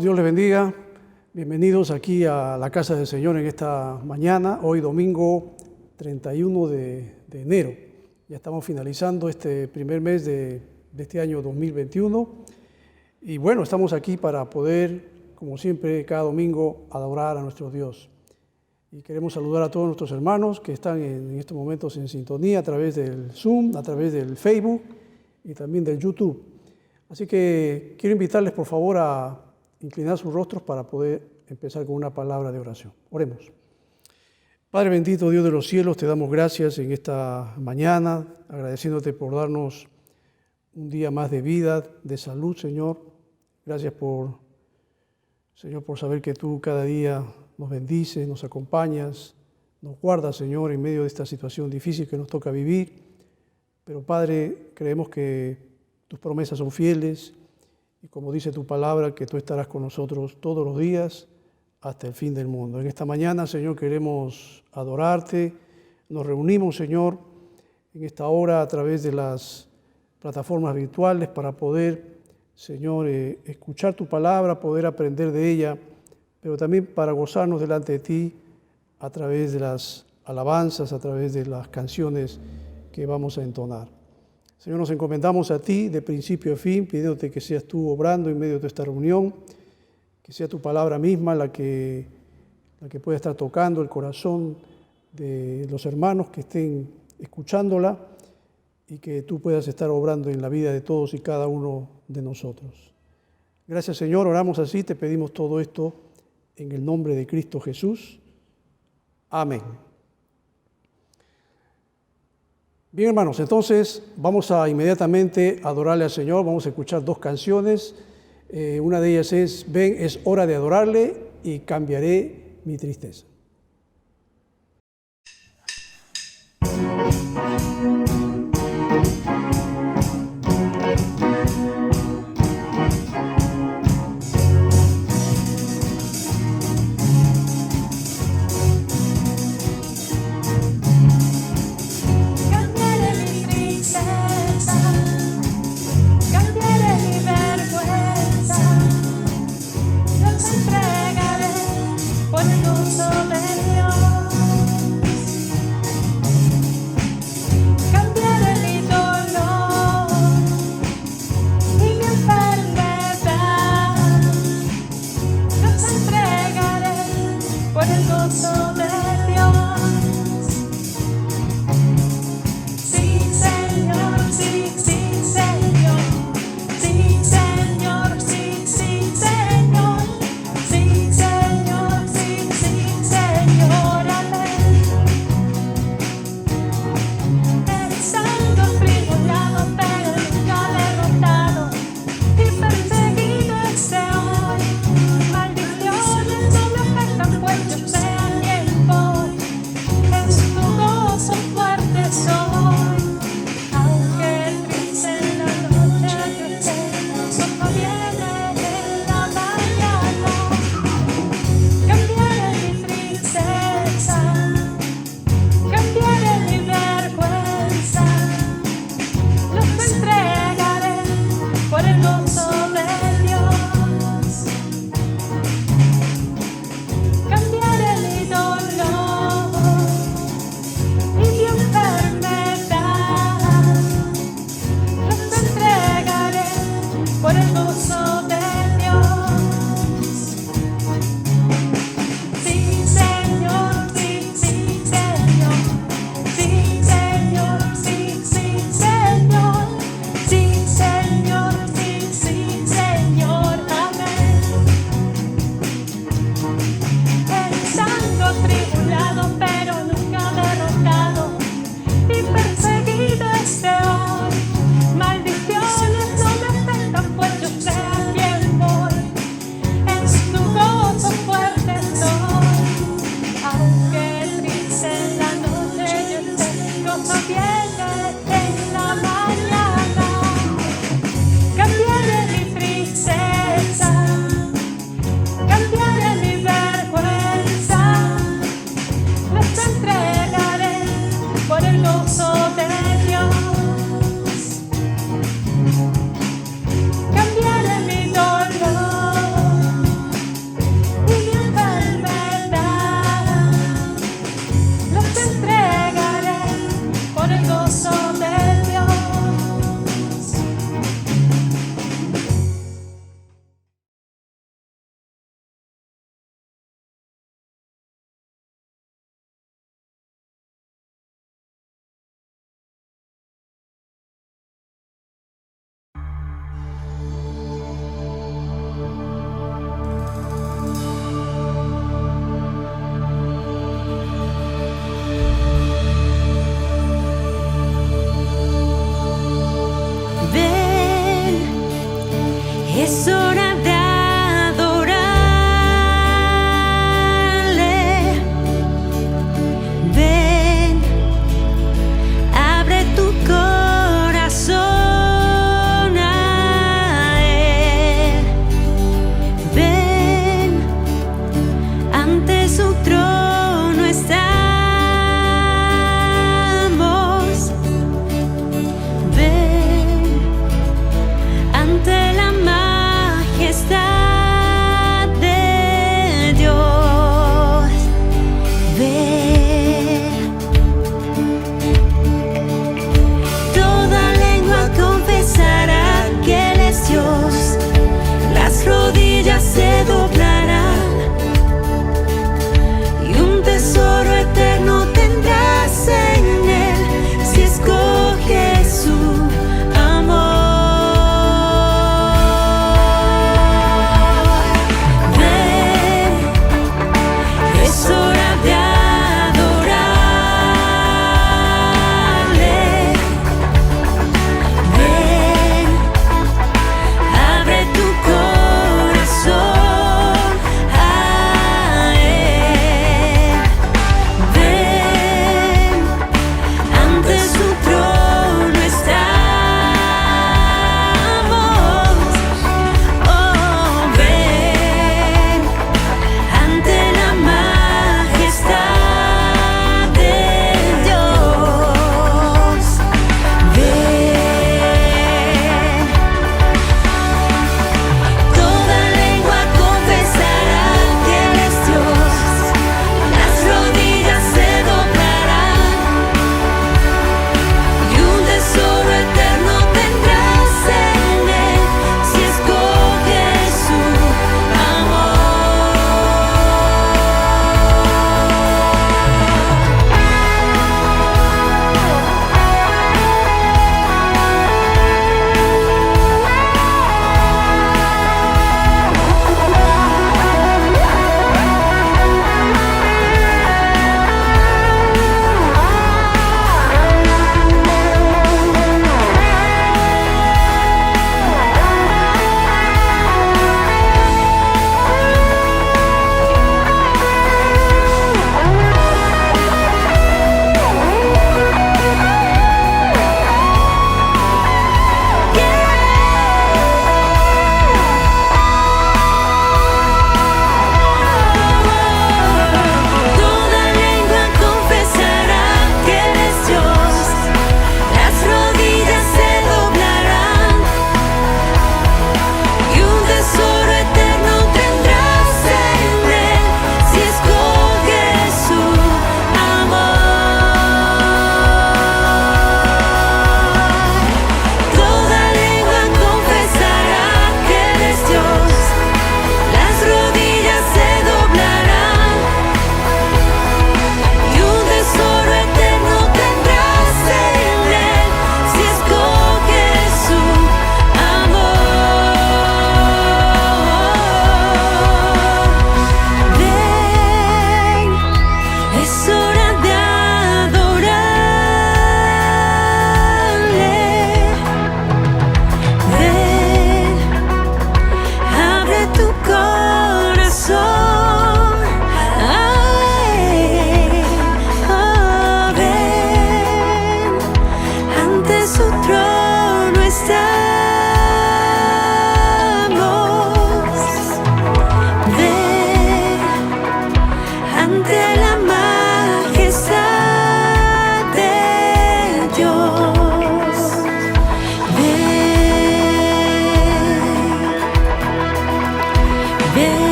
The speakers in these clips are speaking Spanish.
hermanos, Dios les bendiga. Bienvenidos aquí a la casa del Señor en esta mañana, hoy domingo 31 de enero. Ya estamos finalizando este primer mes de este año 2021. Y bueno, estamos aquí para poder, como siempre, cada domingo adorar a nuestro Dios. Y queremos saludar a todos nuestros hermanos que están en estos momentos en sintonía a través del Zoom, a través del Facebook y también del YouTube. Así que quiero invitarles, por favor, a inclinar sus rostros para poder empezar con una palabra de oración. Oremos. Padre bendito, Dios de los cielos, te damos gracias en esta mañana, agradeciéndote por darnos un día más de vida, de salud, Señor. Gracias Señor, por saber que tú cada día nos bendices, nos acompañas, nos guardas, Señor, en medio de esta situación difícil que nos toca vivir. Pero, Padre, creemos que tus promesas son fieles y como dice tu palabra, que tú estarás con nosotros todos los días hasta el fin del mundo. En esta mañana, Señor, queremos adorarte. Nos reunimos, Señor, en esta hora a través de las plataformas virtuales para poder, Señor, escuchar tu palabra, poder aprender de ella, pero también para gozarnos delante de ti a través de las alabanzas, a través de las canciones que vamos a entonar. Señor, nos encomendamos a ti de principio a fin, pidiéndote que seas tú obrando en medio de esta reunión, que sea tu palabra misma la que pueda estar tocando el corazón de los hermanos que estén escuchándola y que tú puedas estar obrando en la vida de todos y cada uno de nosotros. Gracias, Señor, oramos así, te pedimos todo esto en el nombre de Cristo Jesús. Amén. Bien, hermanos, entonces vamos a inmediatamente adorarle al Señor. Vamos a escuchar dos canciones. Una de ellas es Ven, es hora de adorarle y cambiaré mi tristeza. Entregaré por el gozo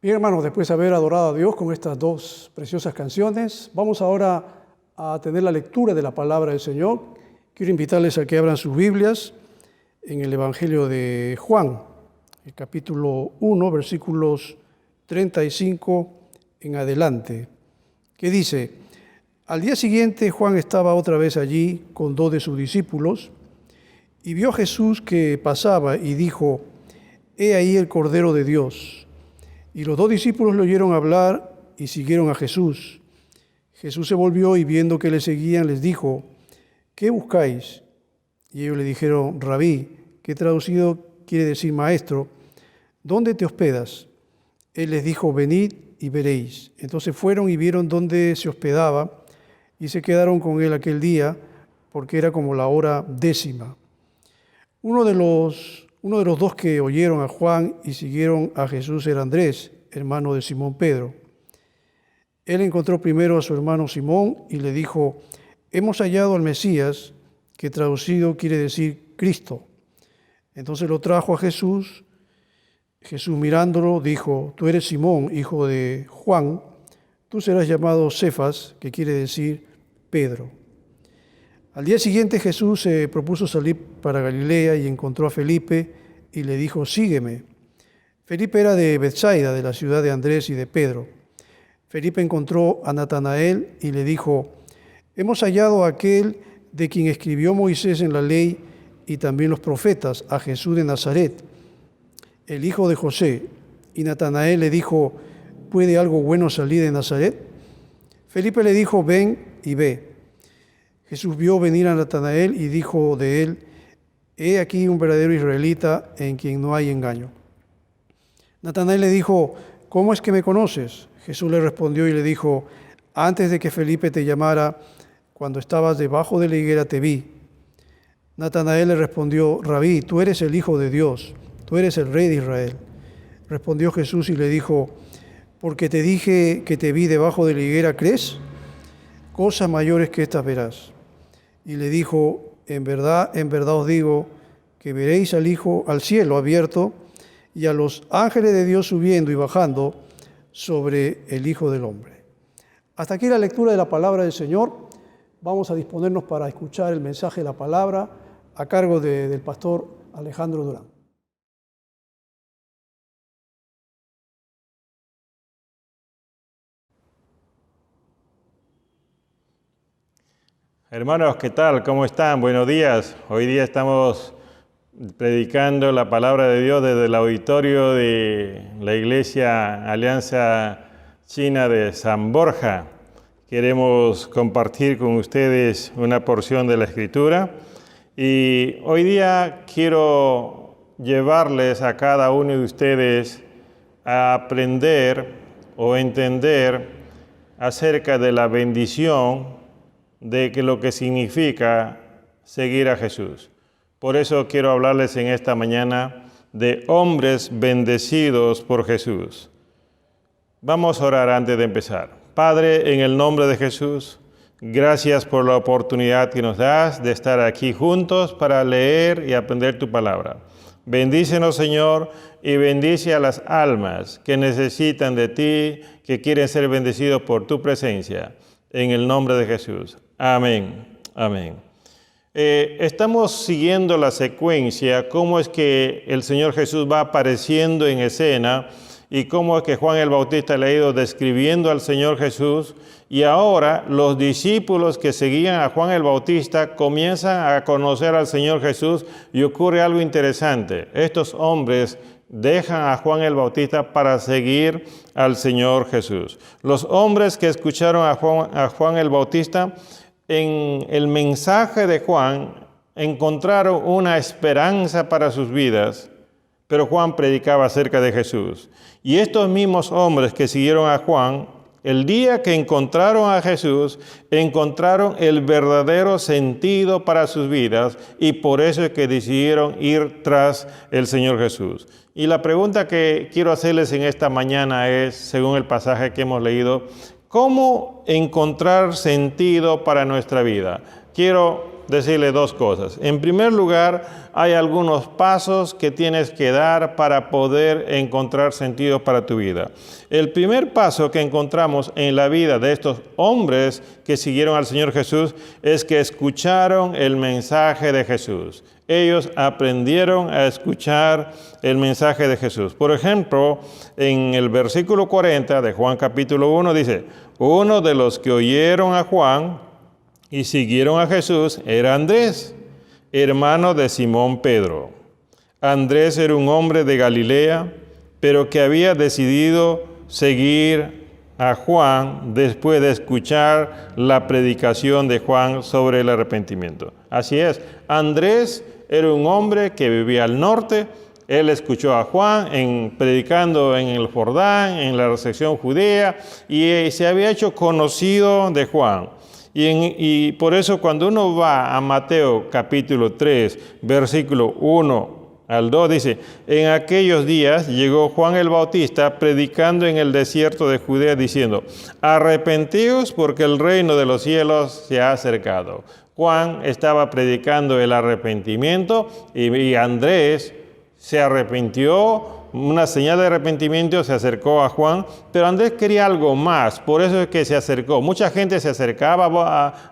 Bien, hermanos, después de haber adorado a Dios con estas dos preciosas canciones, vamos ahora a tener la lectura de la palabra del Señor. Quiero invitarles a que abran sus Biblias en el Evangelio de Juan, el capítulo 1, versículos 35 en adelante, que dice: al día siguiente Juan estaba otra vez allí con 2 de sus discípulos y vio a Jesús que pasaba y dijo: he ahí el Cordero de Dios. Y los 2 discípulos le oyeron hablar y siguieron a Jesús. Jesús se volvió y viendo que le seguían les dijo: ¿qué buscáis? Y ellos le dijeron: Rabí, que traducido quiere decir maestro, ¿dónde te hospedas? Él les dijo: venid y veréis. Entonces fueron y vieron dónde se hospedaba y se quedaron con él aquel día, porque era como la hora 10:00. Uno de los 2 que oyeron a Juan y siguieron a Jesús era Andrés, hermano de Simón Pedro. Él encontró primero a su hermano Simón y le dijo: hemos hallado al Mesías, que traducido quiere decir Cristo. Entonces lo trajo a Jesús. Jesús, mirándolo, dijo: tú eres Simón, hijo de Juan, tú serás llamado Cefas, que quiere decir Pedro. Al día siguiente Jesús se propuso salir para Galilea y encontró a Felipe y le dijo: sígueme. Felipe era de Betsaida, de la ciudad de Andrés y de Pedro. Felipe encontró a Natanael y le dijo: hemos hallado a aquel de quien escribió Moisés en la ley y también los profetas, a Jesús de Nazaret, el hijo de José. Y Natanael le dijo: ¿puede algo bueno salir de Nazaret? Felipe le dijo: ven y ve. Jesús vio venir a Natanael y dijo de él: he aquí un verdadero israelita en quien no hay engaño. Natanael le dijo: ¿cómo es que me conoces? Jesús le respondió y le dijo: antes de que Felipe te llamara, cuando estabas debajo de la higuera te vi. Natanael le respondió: Rabí, tú eres el Hijo de Dios, tú eres el Rey de Israel. Respondió Jesús y le dijo: porque te dije que te vi debajo de la higuera, ¿crees? Cosas mayores que estas verás. Y le dijo: en verdad os digo que veréis al cielo abierto y a los ángeles de Dios subiendo y bajando sobre el Hijo del Hombre. Hasta aquí la lectura de la palabra del Señor. Vamos a disponernos para escuchar el mensaje de la palabra a cargo del pastor Alejandro Durán. Hermanos, ¿qué tal? ¿Cómo están? Buenos días. Hoy día estamos predicando la palabra de Dios desde el auditorio de la Iglesia Alianza China de San Borja. Queremos compartir con ustedes una porción de la Escritura y hoy día quiero llevarles a cada uno de ustedes a aprender o entender acerca de la bendición de lo que significa seguir a Jesús. Por eso quiero hablarles en esta mañana de hombres bendecidos por Jesús. Vamos a orar antes de empezar. Padre, en el nombre de Jesús, gracias por la oportunidad que nos das de estar aquí juntos para leer y aprender tu palabra. Bendícenos, Señor, y bendice a las almas que necesitan de ti, que quieren ser bendecidos por tu presencia. En el nombre de Jesús. Amén. Amén. Estamos siguiendo la secuencia, cómo es que el Señor Jesús va apareciendo en escena y cómo es que Juan el Bautista le ha ido describiendo al Señor Jesús. Y ahora los discípulos que seguían a Juan el Bautista comienzan a conocer al Señor Jesús y ocurre algo interesante. Estos hombres dejan a Juan el Bautista para seguir al Señor Jesús. Los hombres que escucharon a Juan el Bautista, en el mensaje de Juan encontraron una esperanza para sus vidas, pero Juan predicaba acerca de Jesús. Y estos mismos hombres que siguieron a Juan, el día que encontraron a Jesús, encontraron el verdadero sentido para sus vidas y por eso es que decidieron ir tras el Señor Jesús. Y la pregunta que quiero hacerles en esta mañana es, según el pasaje que hemos leído, ¿cómo encontrar sentido para nuestra vida? Quiero decirle dos cosas. En primer lugar, hay algunos pasos que tienes que dar para poder encontrar sentido para tu vida. El primer paso que encontramos en la vida de estos hombres que siguieron al Señor Jesús es que escucharon el mensaje de Jesús. Ellos aprendieron a escuchar el mensaje de Jesús. Por ejemplo, en el versículo 40 de Juan capítulo 1 dice, uno de los que oyeron a Juan y siguieron a Jesús era Andrés, hermano de Simón Pedro. Andrés era un hombre de Galilea, pero que había decidido seguir a Juan después de escuchar la predicación de Juan sobre el arrepentimiento. Así es, Andrés era un hombre que vivía al norte. Él escuchó a Juan predicando en el Jordán, en la sección judía, y se había hecho conocido de Juan. Y por eso cuando uno va a Mateo capítulo 3, versículo 1 al 2, dice, en aquellos días llegó Juan el Bautista predicando en el desierto de Judea diciendo, arrepentíos porque el reino de los cielos se ha acercado. Juan estaba predicando el arrepentimiento y Andrés se arrepintió, una señal de arrepentimiento, se acercó a Juan, pero Andrés quería algo más, por eso es que se acercó. Mucha gente se acercaba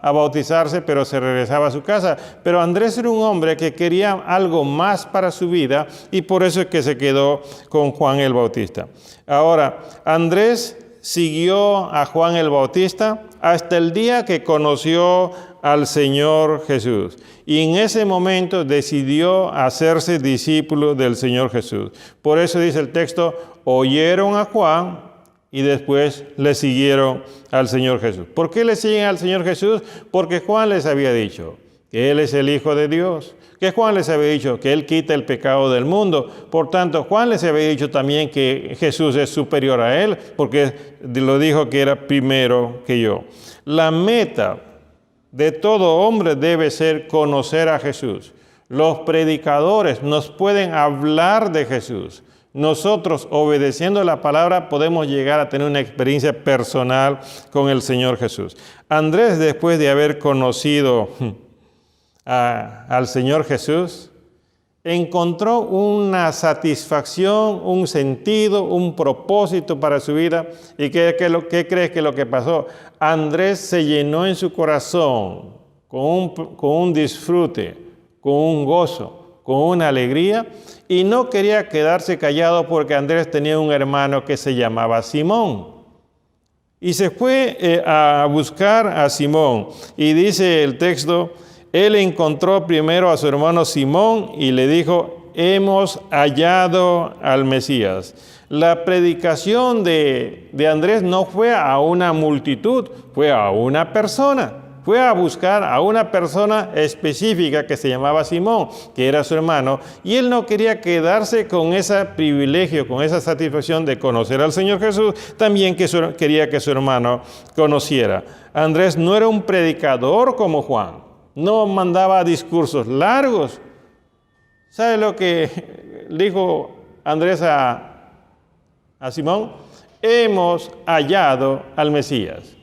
a bautizarse, pero se regresaba a su casa. Pero Andrés era un hombre que quería algo más para su vida y por eso es que se quedó con Juan el Bautista. Ahora, Andrés siguió a Juan el Bautista hasta el día que conoció al Señor Jesús. Y en ese momento decidió hacerse discípulo del Señor Jesús. Por eso dice el texto, oyeron a Juan y después le siguieron al Señor Jesús. ¿Por qué le siguen al Señor Jesús? Porque Juan les había dicho que Él es el Hijo de Dios. Que Juan les había dicho que Él quita el pecado del mundo. Por tanto, Juan les había dicho también que Jesús es superior a Él, porque lo dijo que era primero que yo. La meta de todo hombre debe ser conocer a Jesús. Los predicadores nos pueden hablar de Jesús. Nosotros, obedeciendo la palabra, podemos llegar a tener una experiencia personal con el Señor Jesús. Andrés, después de haber conocido al Señor Jesús, encontró una satisfacción, un sentido, un propósito para su vida. ¿Y qué crees que lo que pasó? Andrés se llenó en su corazón con un disfrute, con un gozo, con una alegría, y no quería quedarse callado porque Andrés tenía un hermano que se llamaba Simón. Y se fue a buscar a Simón. Y dice el texto, él encontró primero a su hermano Simón y le dijo, hemos hallado al Mesías. La predicación de Andrés no fue a una multitud, fue a una persona. Fue a buscar a una persona específica que se llamaba Simón, que era su hermano, y él no quería quedarse con ese privilegio, con esa satisfacción de conocer al Señor Jesús, también quería que su hermano conociera. Andrés no era un predicador como Juan, no mandaba discursos largos. ¿Sabe lo que dijo Andrés a Simón? Hemos hallado al Mesías.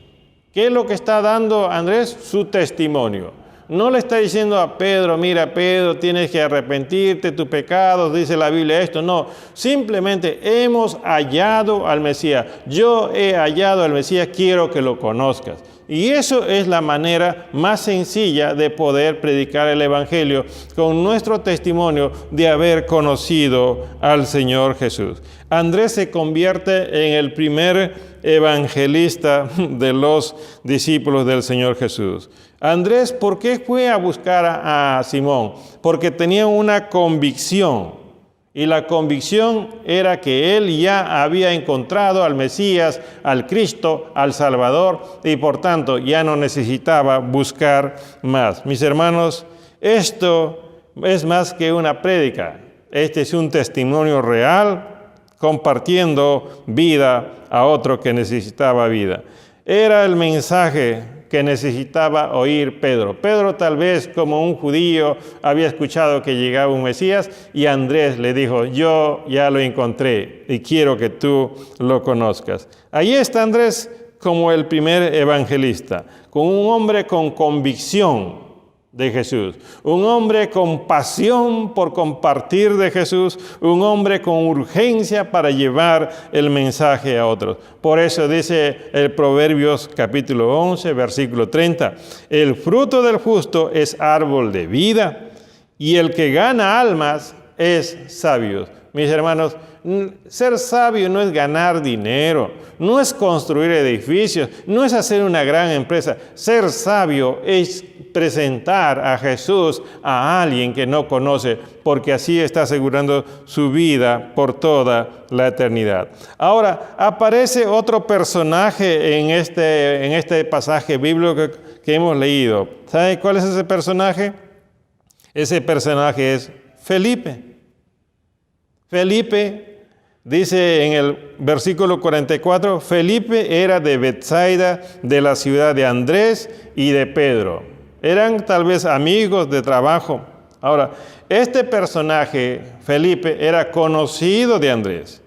¿Qué es lo que está dando Andrés? Su testimonio. No le está diciendo a Pedro, mira Pedro, tienes que arrepentirte, tus pecados, dice la Biblia esto. No, simplemente hemos hallado al Mesías. Yo he hallado al Mesías, quiero que lo conozcas. Y eso es la manera más sencilla de poder predicar el Evangelio, con nuestro testimonio de haber conocido al Señor Jesús. Andrés se convierte en el primer evangelista de los discípulos del Señor Jesús. Andrés, ¿por qué fue a buscar a Simón? Porque tenía una convicción. Y la convicción era que él ya había encontrado al Mesías, al Cristo, al Salvador, y por tanto ya no necesitaba buscar más. Mis hermanos, esto es más que una prédica. Este es un testimonio real, compartiendo vida a otro que necesitaba vida. Era el mensaje que necesitaba oír Pedro. Pedro, tal vez como un judío, había escuchado que llegaba un Mesías, y Andrés le dijo, yo ya lo encontré y quiero que tú lo conozcas. Ahí está Andrés como el primer evangelista, con un hombre con convicción de Jesús, un hombre con pasión por compartir de Jesús, un hombre con urgencia para llevar el mensaje a otros. Por eso dice el Proverbios capítulo 11, versículo 30, el fruto del justo es árbol de vida y el que gana almas es sabio. Mis hermanos, ser sabio no es ganar dinero, no es construir edificios, no es hacer una gran empresa. Ser sabio es presentar a Jesús a alguien que no conoce, porque así está asegurando su vida por toda la eternidad. Ahora, aparece otro personaje en este pasaje bíblico que hemos leído. ¿Sabe cuál es ese personaje? Ese personaje es Felipe. Felipe, dice en el versículo 44, Felipe era de Betsaida, de la ciudad de Andrés y de Pedro. Eran tal vez amigos de trabajo. Ahora, este personaje, Felipe, era conocido de Andrés.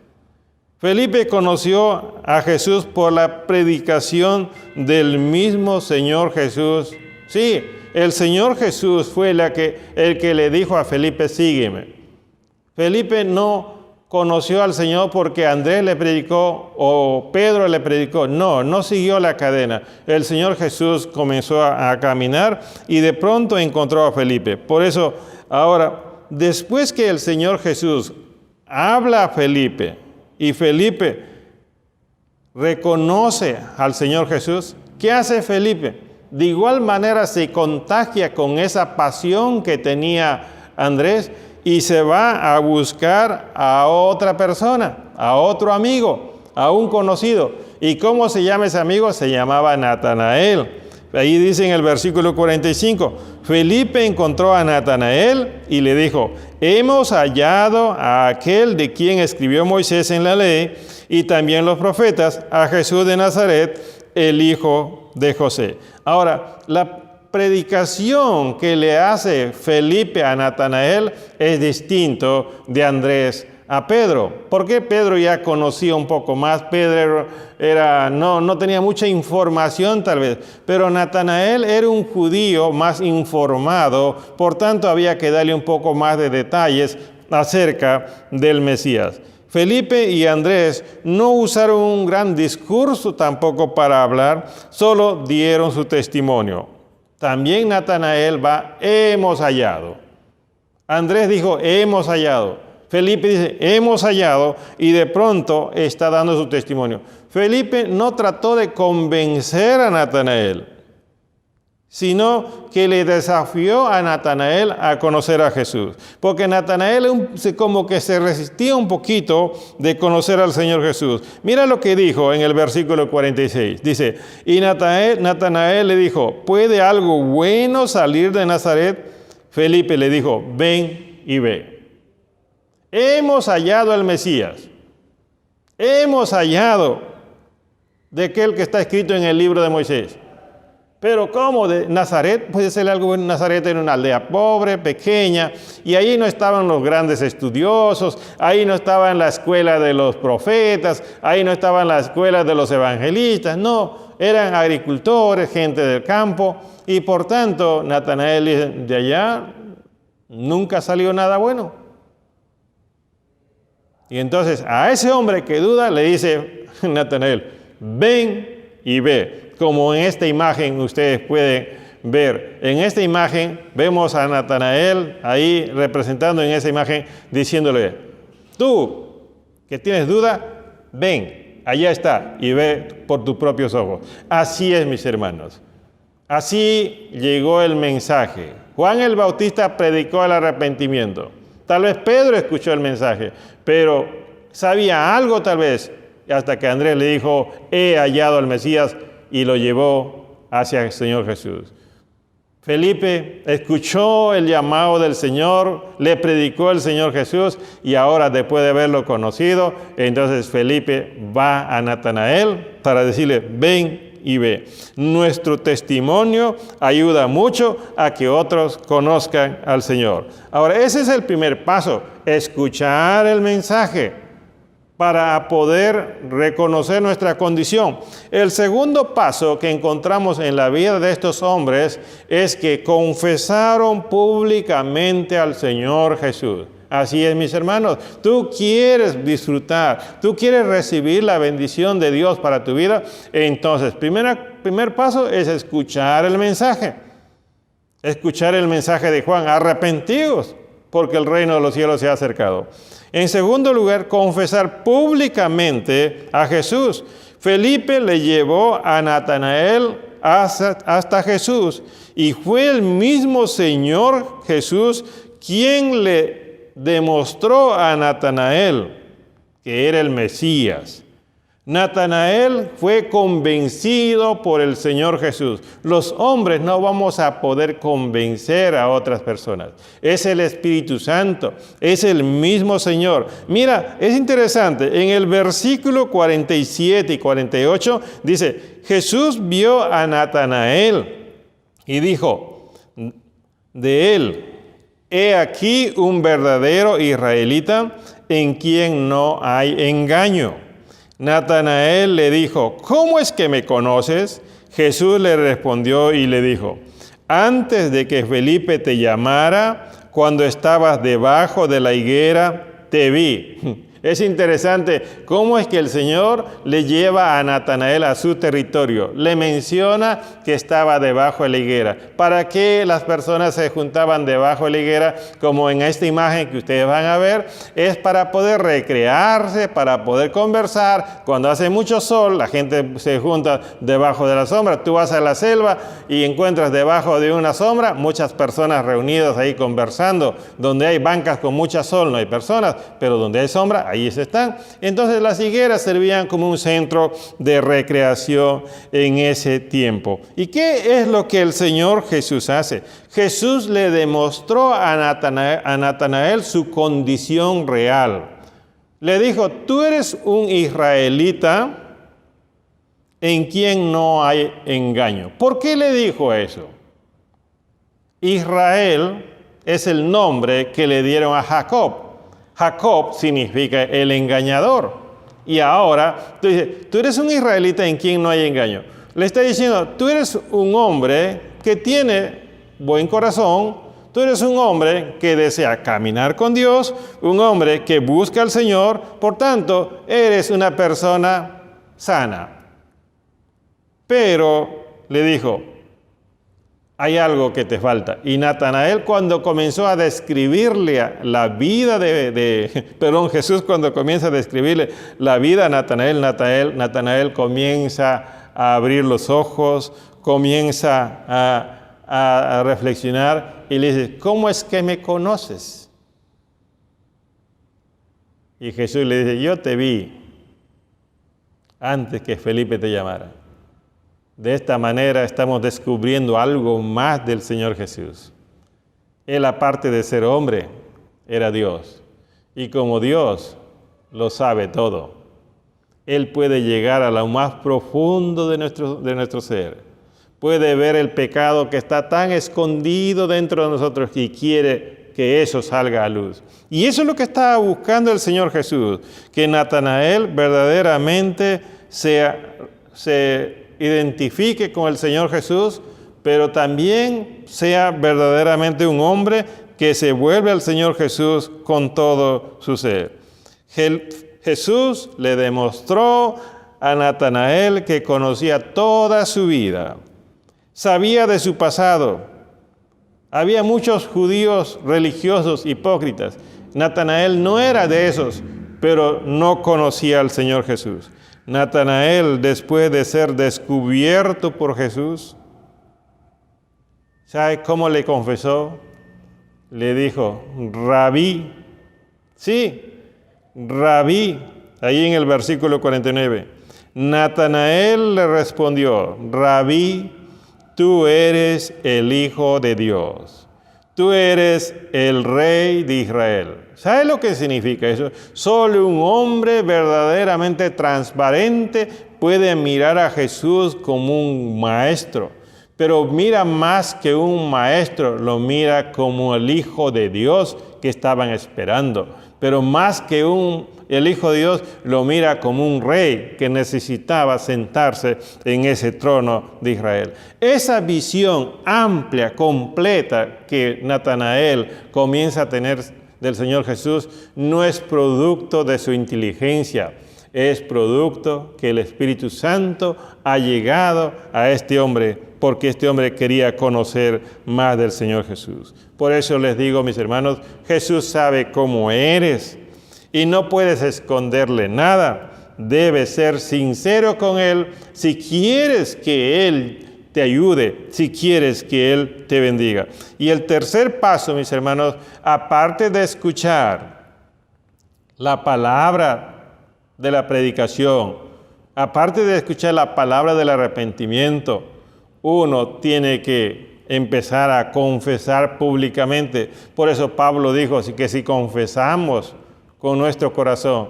Felipe conoció a Jesús por la predicación del mismo Señor Jesús. Sí, el Señor Jesús fue el que le dijo a Felipe, sígueme. Felipe no conoció al Señor porque Andrés le predicó o Pedro le predicó. No siguió la cadena. El Señor Jesús comenzó a caminar y de pronto encontró a Felipe. Por eso, ahora, después que el Señor Jesús habla a Felipe y Felipe reconoce al Señor Jesús, ¿qué hace Felipe? De igual manera se contagia con esa pasión que tenía Andrés y se va a buscar a otra persona, a otro amigo, a un conocido. ¿Y cómo se llama ese amigo? Se llamaba Natanael. Ahí dice en el versículo 45, Felipe encontró a Natanael y le dijo, hemos hallado a aquel de quien escribió Moisés en la ley y también los profetas, a Jesús de Nazaret, el hijo de José. Ahora, la predicación que le hace Felipe a Natanael es distinto de Andrés a Pedro. Porque Pedro ya conocía un poco más, Pedro no tenía mucha información tal vez, pero Natanael era un judío más informado, por tanto había que darle un poco más de detalles acerca del Mesías. Felipe y Andrés no usaron un gran discurso tampoco para hablar, solo dieron su testimonio. También Natanael hemos hallado. Andrés dijo, hemos hallado. Felipe dice, hemos hallado, y de pronto está dando su testimonio. Felipe no trató de convencer a Natanael, sino que le desafió a Natanael a conocer a Jesús. Porque Natanael como que se resistía un poquito de conocer al Señor Jesús. Mira lo que dijo en el versículo 46. Dice, y Natanael le dijo, ¿puede algo bueno salir de Nazaret? Felipe le dijo, ven y ve. Hemos hallado al Mesías. Hemos hallado de aquel que está escrito en el libro de Moisés. Pero ¿cómo? ¿De Nazaret? Puede ser algo bueno. Nazaret era una aldea pobre, pequeña, y ahí no estaban los grandes estudiosos, ahí no estaba en la escuela de los profetas, ahí no estaba en la escuela de los evangelistas, no, eran agricultores, gente del campo, y por tanto Natanael dice, de allá nunca salió nada bueno. Y entonces a ese hombre que duda le dice Natanael, ven y ve. Como en esta imagen ustedes pueden ver. En esta imagen vemos a Natanael ahí representando en esa imagen diciéndole, tú que tienes duda, ven, allá está y ve por tus propios ojos. Así es, mis hermanos. Así llegó el mensaje. Juan el Bautista predicó el arrepentimiento. Tal vez Pedro escuchó el mensaje, pero sabía algo tal vez, hasta que Andrés le dijo, he hallado al Mesías, y lo llevó hacia el Señor Jesús. Felipe escuchó el llamado del Señor, le predicó el Señor Jesús, y ahora después de haberlo conocido, entonces Felipe va a Natanael para decirle, ven y ve. Nuestro testimonio ayuda mucho a que otros conozcan al Señor. Ahora, ese es el primer paso, escuchar el mensaje. para poder reconocer nuestra condición. El segundo paso que encontramos en la vida de estos hombres es que confesaron públicamente al Señor Jesús. Así es, mis hermanos, tú quieres disfrutar, tú quieres recibir la bendición de Dios para tu vida, entonces, primer paso es escuchar el mensaje. Escuchar el mensaje de Juan, arrepentidos, porque el reino de los cielos se ha acercado. En segundo lugar, confesar públicamente a Jesús. Felipe le llevó a Natanael hasta Jesús, y fue el mismo Señor Jesús quien le demostró a Natanael que era el Mesías. Natanael fue convencido por el Señor Jesús. Los hombres no vamos a poder convencer a otras personas. Es el Espíritu Santo, es el mismo Señor. Mira, es interesante, en el versículo 47 y 48 dice, Jesús vio a Natanael y dijo de él, he aquí un verdadero israelita en quien no hay engaño. Natanael le dijo, ¿cómo es que me conoces? Jesús le respondió y le dijo, antes de que Felipe te llamara, cuando estabas debajo de la higuera, te vi. Es interesante cómo es que el Señor le lleva a Natanael a su territorio. Le menciona que estaba debajo de la higuera. ¿Para qué las personas se juntaban debajo de la higuera? Como en esta imagen que ustedes van a ver, es para poder recrearse, para poder conversar. Cuando hace mucho sol, la gente se junta debajo de la sombra. Tú vas a la selva y encuentras debajo de una sombra muchas personas reunidas ahí conversando. Donde hay bancas con mucho sol no hay personas, pero donde hay sombra, ahí están. Entonces las higueras servían como un centro de recreación en ese tiempo. ¿Y qué es lo que el Señor Jesús hace? Jesús le demostró a Natanael su condición real. Le dijo, tú eres un israelita en quien no hay engaño. ¿Por qué le dijo eso? Israel es el nombre que le dieron a Jacob. Jacob significa el engañador. Y ahora, tú eres un israelita en quien no hay engaño. Le está diciendo, tú eres un hombre que tiene buen corazón, tú eres un hombre que desea caminar con Dios, un hombre que busca al Señor, por tanto, eres una persona sana. Pero le dijo, hay algo que te falta. Y Natanael, cuando comenzó a describirle la vida Jesús cuando comienza a describirle la vida a Natanael comienza a abrir los ojos, comienza a reflexionar y le dice, ¿cómo es que me conoces? Y Jesús le dice, yo te vi antes que Felipe te llamara. De esta manera estamos descubriendo algo más del Señor Jesús. Él, aparte de ser hombre, era Dios. Y como Dios, lo sabe todo. Él puede llegar a lo más profundo de nuestro ser. Puede ver el pecado que está tan escondido dentro de nosotros y quiere que eso salga a luz. Y eso es lo que estaba buscando el Señor Jesús. Que Natanael verdaderamente se identifique con el Señor Jesús, pero también sea verdaderamente un hombre que se vuelve al Señor Jesús con todo su ser. Jesús le demostró a Natanael que conocía toda su vida, sabía de su pasado. Había muchos judíos religiosos hipócritas. Natanael no era de esos, pero no conocía al Señor Jesús. Natanael, después de ser descubierto por Jesús, ¿sabe cómo le confesó? Le dijo, Rabí. Sí, Rabí. Ahí en el versículo 49. Natanael le respondió, Rabí, tú eres el Hijo de Dios. Tú eres el Rey de Israel. ¿Sabe lo que significa eso? Solo un hombre verdaderamente transparente puede mirar a Jesús como un maestro. Pero mira más que un maestro, lo mira como el Hijo de Dios que estaban esperando. Pero más que un El Hijo de Dios lo mira como un rey que necesitaba sentarse en ese trono de Israel. Esa visión amplia, completa que Natanael comienza a tener del Señor Jesús no es producto de su inteligencia, es producto que el Espíritu Santo ha llegado a este hombre porque este hombre quería conocer más del Señor Jesús. Por eso les digo, mis hermanos, Jesús sabe cómo eres y no puedes esconderle nada. Debes ser sincero con Él si quieres que Él te ayude, si quieres que Él te bendiga. Y el tercer paso, mis hermanos, aparte de escuchar la palabra de la predicación, aparte de escuchar la palabra del arrepentimiento, uno tiene que empezar a confesar públicamente. Por eso Pablo dijo así que si confesamos con nuestro corazón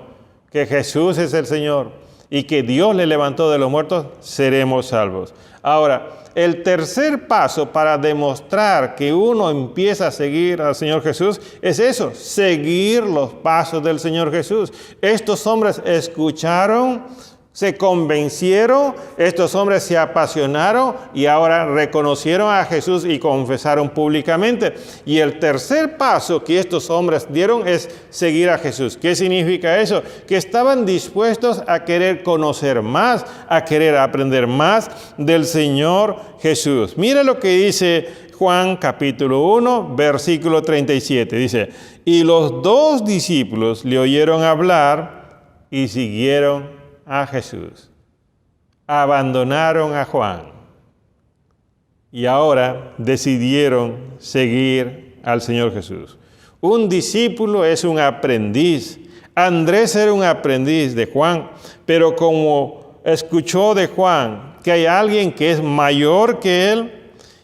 que Jesús es el Señor y que Dios le levantó de los muertos, seremos salvos. Ahora, el tercer paso para demostrar que uno empieza a seguir al Señor Jesús es eso, seguir los pasos del Señor Jesús. Estos hombres escucharon, se convencieron, estos hombres se apasionaron y ahora reconocieron a Jesús y confesaron públicamente. Y el tercer paso que estos hombres dieron es seguir a Jesús. ¿Qué significa eso? Que estaban dispuestos a querer conocer más, a querer aprender más del Señor Jesús. Mira lo que dice Juan capítulo 1, versículo 37. Dice, y los dos discípulos le oyeron hablar y siguieron a Jesús. Abandonaron a Juan y ahora decidieron seguir al Señor Jesús. Un discípulo es un aprendiz. Andrés era un aprendiz de Juan, pero como escuchó de Juan que hay alguien que es mayor que él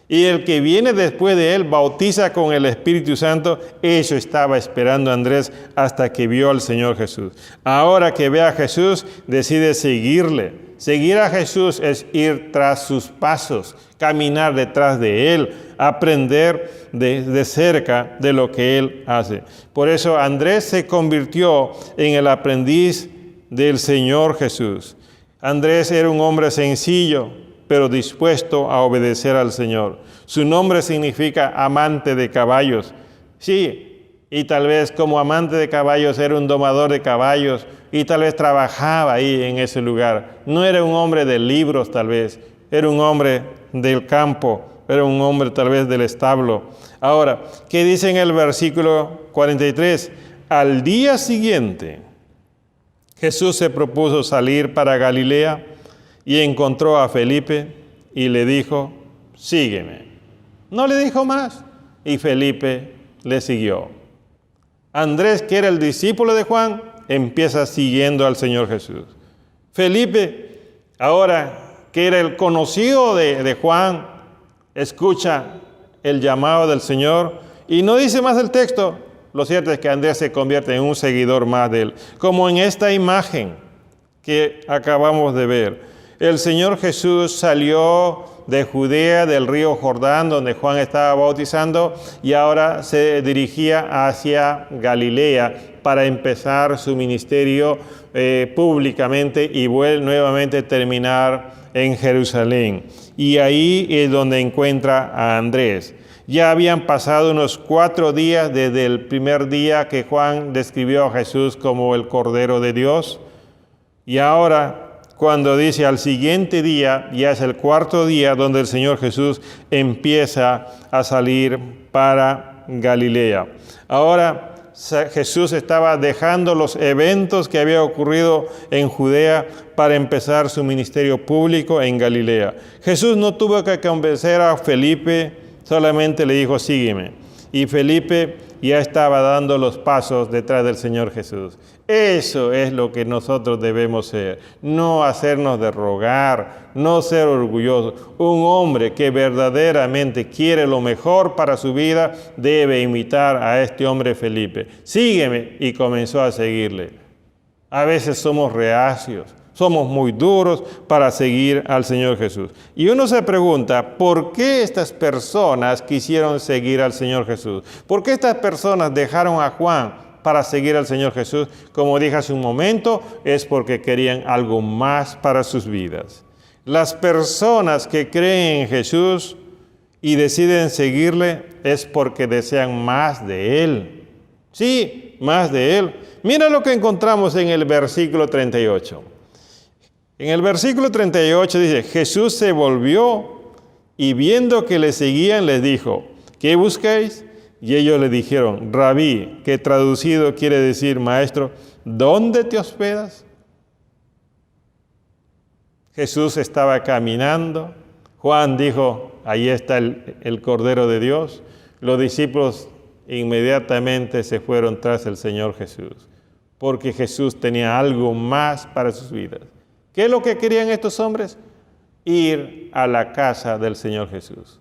y el que viene después de él bautiza con el Espíritu Santo, eso estaba esperando Andrés hasta que vio al Señor Jesús. Ahora que ve a Jesús, decide seguirle. Seguir a Jesús es ir tras sus pasos, caminar detrás de Él, aprender de cerca de lo que Él hace. Por eso Andrés se convirtió en el aprendiz del Señor Jesús. Andrés era un hombre sencillo, pero dispuesto a obedecer al Señor. Su nombre significa amante de caballos. Sí, y tal vez como amante de caballos era un domador de caballos y tal vez trabajaba ahí en ese lugar. No era un hombre de libros tal vez, era un hombre del campo, era un hombre tal vez del establo. Ahora, ¿qué dice en el versículo 43? Al día siguiente, Jesús se propuso salir para Galilea y encontró a Felipe y le dijo, sígueme. No le dijo más y Felipe le siguió. Andrés, que era el discípulo de Juan, empieza siguiendo al Señor Jesús. Felipe, ahora que era el conocido de Juan, escucha el llamado del Señor y no dice más el texto. Lo cierto es que Andrés se convierte en un seguidor más de él, como en esta imagen que acabamos de ver. El Señor Jesús salió de Judea, del río Jordán, donde Juan estaba bautizando, y ahora se dirigía hacia Galilea para empezar su ministerio públicamente y nuevamente terminar en Jerusalén. Y ahí es donde encuentra a Andrés. Ya habían pasado unos 4 días desde el primer día que Juan describió a Jesús como el Cordero de Dios, y ahora cuando dice al siguiente día, ya es el 4.º día donde el Señor Jesús empieza a salir para Galilea. Ahora Jesús estaba dejando los eventos que había ocurrido en Judea para empezar su ministerio público en Galilea. Jesús no tuvo que convencer a Felipe, solamente le dijo, sígueme. Y Felipe ya estaba dando los pasos detrás del Señor Jesús. Eso es lo que nosotros debemos ser, no hacernos de rogar, no ser orgullosos. Un hombre que verdaderamente quiere lo mejor para su vida debe imitar a este hombre Felipe. Sígueme, y comenzó a seguirle. A veces somos reacios, somos muy duros para seguir al Señor Jesús. Y uno se pregunta, ¿por qué estas personas quisieron seguir al Señor Jesús? ¿Por qué estas personas dejaron a Juan para seguir al Señor Jesús, como dije hace un momento, es porque querían algo más para sus vidas. Las personas que creen en Jesús y deciden seguirle es porque desean más de Él. Sí, más de Él. Mira lo que encontramos en el versículo 38. En el versículo 38 dice, Jesús se volvió y viendo que le seguían les dijo, ¿qué buscáis? Y ellos le dijeron, Rabí, que traducido quiere decir maestro, ¿dónde te hospedas? Jesús estaba caminando. Juan dijo, ahí está el Cordero de Dios. Los discípulos inmediatamente se fueron tras el Señor Jesús, porque Jesús tenía algo más para sus vidas. ¿Qué es lo que querían estos hombres? Ir a la casa del Señor Jesús.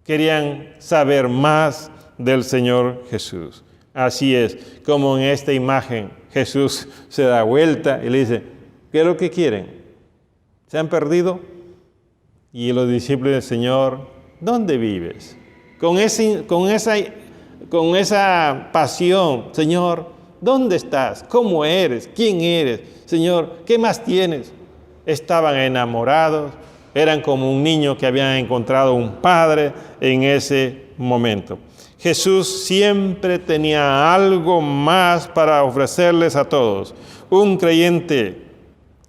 Querían saber más del Señor Jesús. Así es, como en esta imagen Jesús se da vuelta y le dice, ¿qué es lo que quieren? ¿Se han perdido? Y los discípulos del Señor, ¿dónde vives? Con esa pasión, Señor, ¿dónde estás? ¿Cómo eres? ¿Quién eres? Señor, ¿qué más tienes? Estaban enamorados, eran como un niño que habían encontrado un padre en ese momento. Jesús siempre tenía algo más para ofrecerles a todos. Un creyente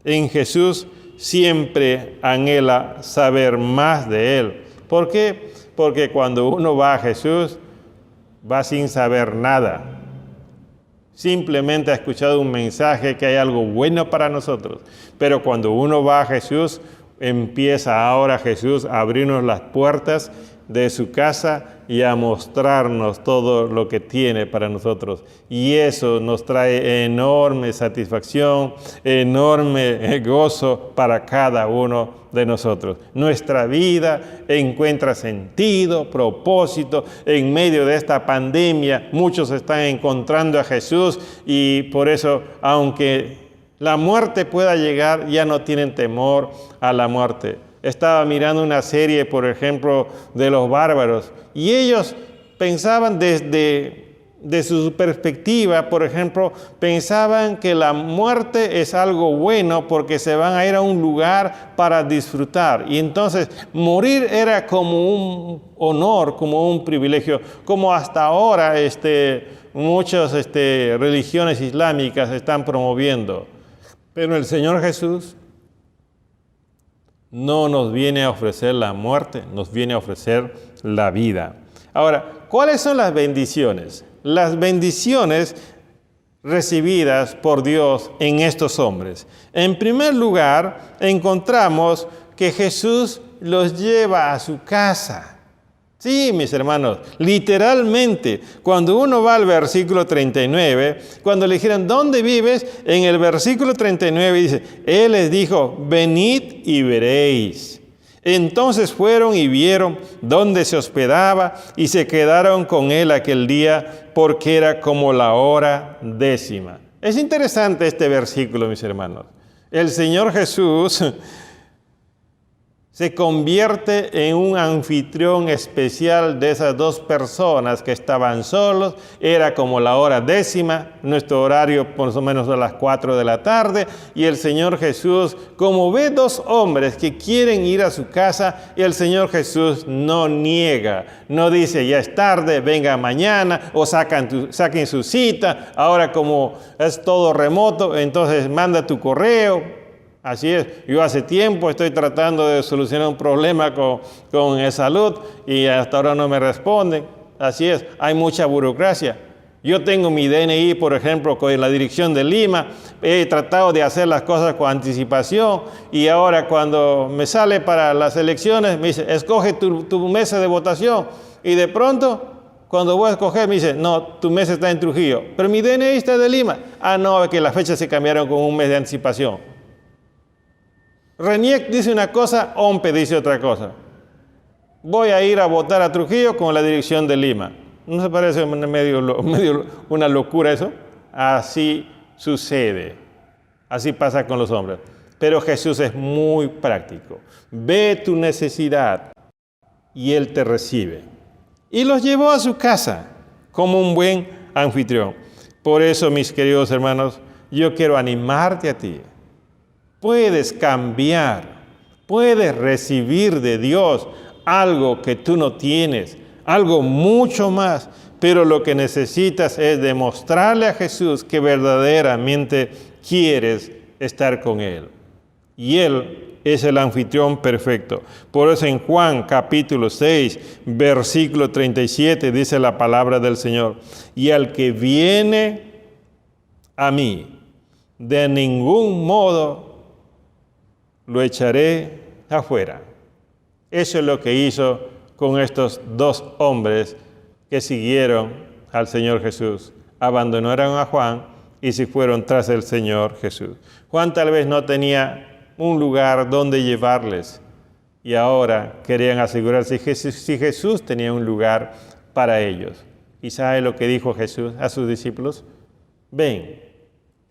en Jesús siempre anhela saber más de Él. ¿Por qué? Porque cuando uno va a Jesús, va sin saber nada. Simplemente ha escuchado un mensaje que hay algo bueno para nosotros. Pero cuando uno va a Jesús, empieza ahora Jesús a abrirnos las puertas de su casa y a mostrarnos todo lo que tiene para nosotros. Y eso nos trae enorme satisfacción, enorme gozo para cada uno de nosotros. Nuestra vida encuentra sentido, propósito. En medio de esta pandemia, muchos están encontrando a Jesús y por eso, aunque la muerte pueda llegar, ya no tienen temor a la muerte. Estaba mirando una serie, por ejemplo, de los bárbaros, y ellos pensaban desde su perspectiva, por ejemplo, pensaban que la muerte es algo bueno porque se van a ir a un lugar para disfrutar. Y entonces morir era como un honor, como un privilegio, como hasta ahora muchas religiones islámicas están promoviendo. Pero el Señor Jesús no nos viene a ofrecer la muerte, nos viene a ofrecer la vida. Ahora, ¿cuáles son las bendiciones? Las bendiciones recibidas por Dios en estos hombres. En primer lugar, encontramos que Jesús los lleva a su casa. Sí, mis hermanos, literalmente, cuando uno va al versículo 39, cuando le dijeron, ¿dónde vives? En el versículo 39 dice, Él les dijo, venid y veréis. Entonces fueron y vieron dónde se hospedaba y se quedaron con Él aquel día porque era como la hora 10. Es interesante este versículo, mis hermanos. El Señor Jesús se convierte en un anfitrión especial de esas dos personas que estaban solos. Era como la hora 10, nuestro horario más o menos a las 4 de la tarde. Y el Señor Jesús, como ve dos hombres que quieren ir a su casa, y el Señor Jesús no niega. No dice, ya es tarde, venga mañana, o saquen su cita. Ahora como es todo remoto, entonces manda tu correo. Así es, yo hace tiempo estoy tratando de solucionar un problema con salud y hasta ahora no me responden. Así es, hay mucha burocracia. Yo tengo mi DNI, por ejemplo, con la dirección de Lima. He tratado de hacer las cosas con anticipación y ahora cuando me sale para las elecciones me dice, escoge tu mesa de votación. Y de pronto, cuando voy a escoger, me dice, no, tu mesa está en Trujillo, pero mi DNI está de Lima. Ah, no, es que las fechas se cambiaron con un mes de anticipación. RENIEC dice una cosa, OMPE dice otra cosa. Voy a ir a votar a Trujillo con la dirección de Lima. ¿No se parece medio una locura eso? Así sucede. Así pasa con los hombres. Pero Jesús es muy práctico. Ve tu necesidad y Él te recibe. Y los llevó a su casa como un buen anfitrión. Por eso, mis queridos hermanos, yo quiero animarte a ti. Puedes cambiar, puedes recibir de Dios algo que tú no tienes, algo mucho más, pero lo que necesitas es demostrarle a Jesús que verdaderamente quieres estar con Él. Y Él es el anfitrión perfecto. Por eso en Juan capítulo 6, versículo 37 dice la palabra del Señor: y al que viene a mí, de ningún modo lo echaré afuera. Eso es lo que hizo con estos dos hombres que siguieron al Señor Jesús. Abandonaron a Juan y se fueron tras el Señor Jesús. Juan tal vez no tenía un lugar donde llevarles y ahora querían asegurarse si Jesús tenía un lugar para ellos. ¿Y sabe lo que dijo Jesús a sus discípulos? Ven.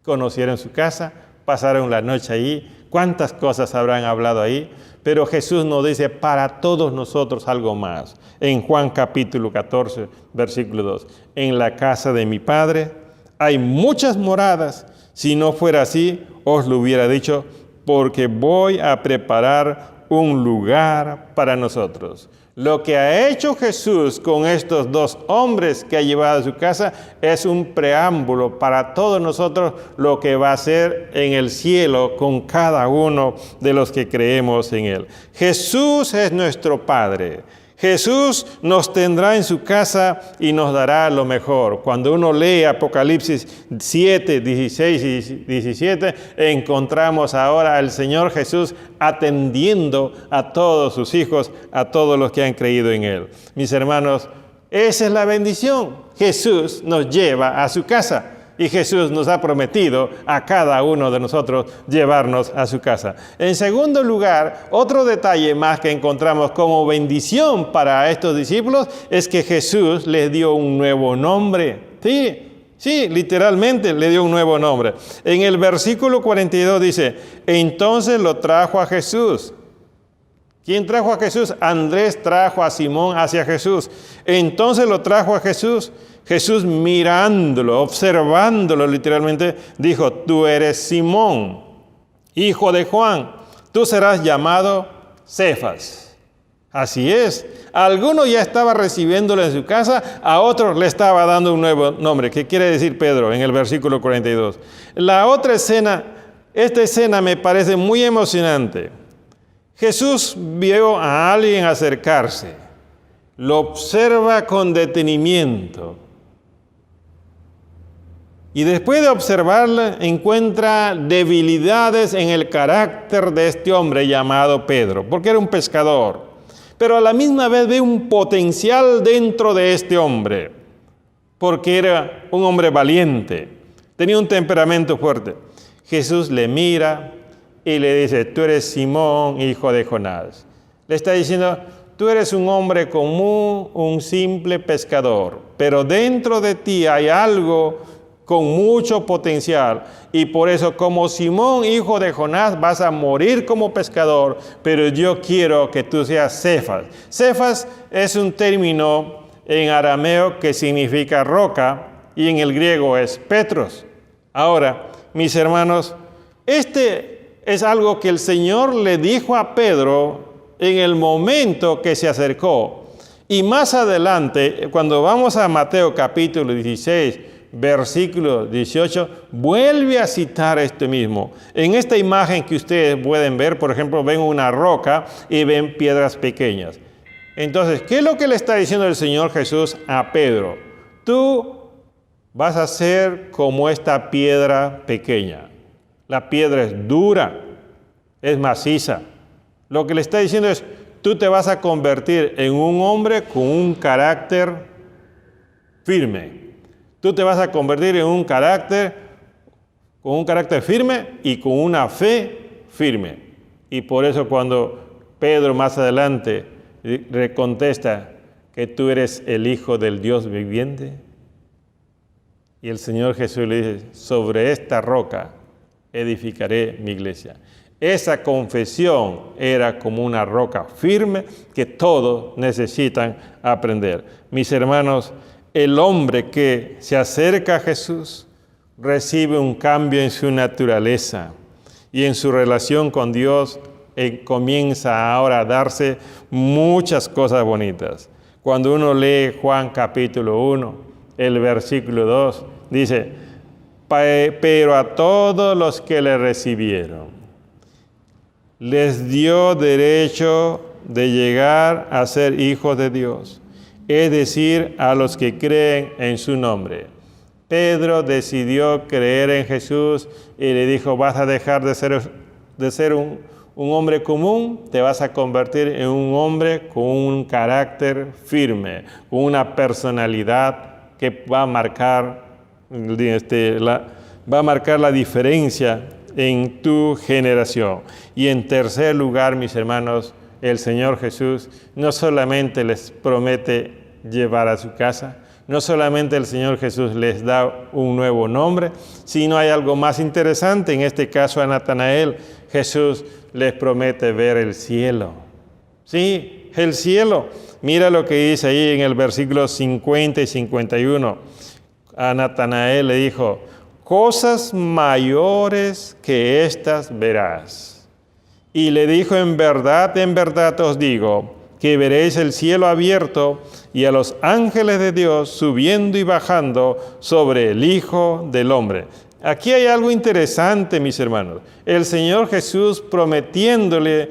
Conocieron su casa, pasaron la noche allí. ¿Cuántas cosas habrán hablado ahí? Pero Jesús nos dice para todos nosotros algo más. En Juan capítulo 14, versículo 2. En la casa de mi Padre hay muchas moradas. Si no fuera así, os lo hubiera dicho, porque voy a preparar un lugar para nosotros. Lo que ha hecho Jesús con estos dos hombres que ha llevado a su casa es un preámbulo para todos nosotros lo que va a hacer en el cielo con cada uno de los que creemos en Él. Jesús es nuestro Padre. Jesús nos tendrá en su casa y nos dará lo mejor. Cuando uno lee Apocalipsis 7, 16 y 17, encontramos ahora al Señor Jesús atendiendo a todos sus hijos, a todos los que han creído en Él. Mis hermanos, esa es la bendición. Jesús nos lleva a su casa. Y Jesús nos ha prometido a cada uno de nosotros llevarnos a su casa. En segundo lugar, otro detalle más que encontramos como bendición para estos discípulos es que Jesús les dio un nuevo nombre. Sí, literalmente le dio un nuevo nombre. En el versículo 42 dice, entonces lo trajo a Jesús. ¿Quién trajo a Jesús? Andrés trajo a Simón hacia Jesús. Entonces lo trajo a Jesús. Jesús mirándolo, observándolo literalmente, dijo, tú eres Simón, hijo de Juan, tú serás llamado Cefas. Así es, a algunos ya estaba recibiéndolo en su casa, a otros le estaba dando un nuevo nombre. ¿Qué quiere decir Pedro en el versículo 42? La otra escena, esta escena me parece muy emocionante. Jesús vio a alguien acercarse, lo observa con detenimiento. Y después de observarla, encuentra debilidades en el carácter de este hombre llamado Pedro, porque era un pescador. Pero a la misma vez ve un potencial dentro de este hombre, porque era un hombre valiente, tenía un temperamento fuerte. Jesús le mira y le dice, tú eres Simón, hijo de Jonás. Le está diciendo, tú eres un hombre común, un simple pescador, pero dentro de ti hay algo con mucho potencial, y por eso como Simón, hijo de Jonás, vas a morir como pescador, pero yo quiero que tú seas Cefas. Cefas es un término en arameo que significa roca, y en el griego es Petros. Ahora, mis hermanos, este es algo que el Señor le dijo a Pedro en el momento que se acercó. Y más adelante, cuando vamos a Mateo capítulo 16, versículo 18, vuelve a citar esto mismo. En esta imagen que ustedes pueden ver, por ejemplo, ven una roca y ven piedras pequeñas. Entonces, ¿qué es lo que le está diciendo el Señor Jesús a Pedro? Tú vas a ser como esta piedra pequeña. La piedra es dura, es maciza. Lo que le está diciendo es, tú te vas a convertir en un hombre con un carácter firme. Tú te vas a convertir en un carácter firme y con una fe firme. Y por eso cuando Pedro más adelante le contesta que tú eres el Hijo del Dios viviente, y el Señor Jesús le dice, sobre esta roca edificaré mi iglesia. Esa confesión era como una roca firme que todos necesitan aprender. Mis hermanos, el hombre que se acerca a Jesús recibe un cambio en su naturaleza y en su relación con Dios comienza ahora a darse muchas cosas bonitas. Cuando uno lee Juan capítulo 1, el versículo 2, dice, pero a todos los que le recibieron, les dio derecho de llegar a ser hijos de Dios, es decir, a los que creen en su nombre. Pedro decidió creer en Jesús y le dijo, vas a dejar de ser un hombre común, te vas a convertir en un hombre con un carácter firme, con una personalidad que va a marcar la diferencia en tu generación. Y en tercer lugar, mis hermanos, el Señor Jesús no solamente les promete llevar a su casa, no solamente el Señor Jesús les da un nuevo nombre, sino hay algo más interesante. En este caso a Natanael, Jesús les promete ver el cielo. Sí, el cielo. Mira lo que dice ahí en el versículo 50 y 51. A Natanael le dijo, cosas mayores que estas verás. Y le dijo, en verdad os digo, que veréis el cielo abierto y a los ángeles de Dios subiendo y bajando sobre el Hijo del Hombre. Aquí hay algo interesante, mis hermanos. El Señor Jesús prometiéndole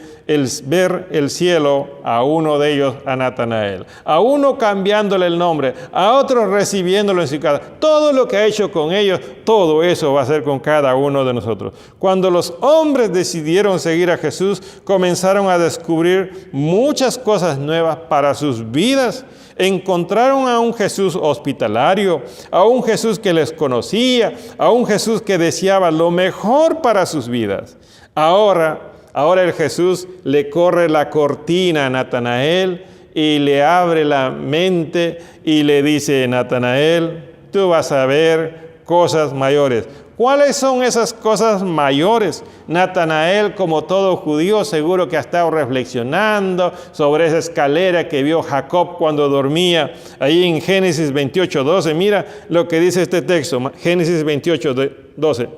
ver el cielo a uno de ellos, a Natanael. A uno cambiándole el nombre, a otro recibiéndolo en su casa. Todo lo que ha hecho con ellos, todo eso va a hacer con cada uno de nosotros. Cuando los hombres decidieron seguir a Jesús, comenzaron a descubrir muchas cosas nuevas para sus vidas. Encontraron a un Jesús hospitalario, a un Jesús que les conocía, a un Jesús que deseaba lo mejor para sus vidas. Ahora el Jesús le corre la cortina a Natanael y le abre la mente y le dice, Natanael, tú vas a ver cosas mayores. ¿Cuáles son esas cosas mayores? Natanael, como todo judío, seguro que ha estado reflexionando sobre esa escalera que vio Jacob cuando dormía. Ahí en Génesis 28:12, mira lo que dice este texto, Génesis 28:12.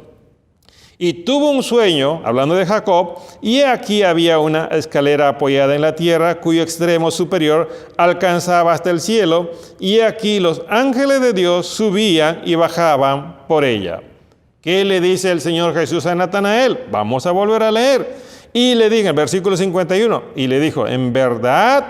Y tuvo un sueño, hablando de Jacob, y aquí había una escalera apoyada en la tierra, cuyo extremo superior alcanzaba hasta el cielo, y aquí los ángeles de Dios subían y bajaban por ella. ¿Qué le dice el Señor Jesús a Natanael? Vamos a volver a leer. Y le dijo, en versículo 51, y le dijo, en verdad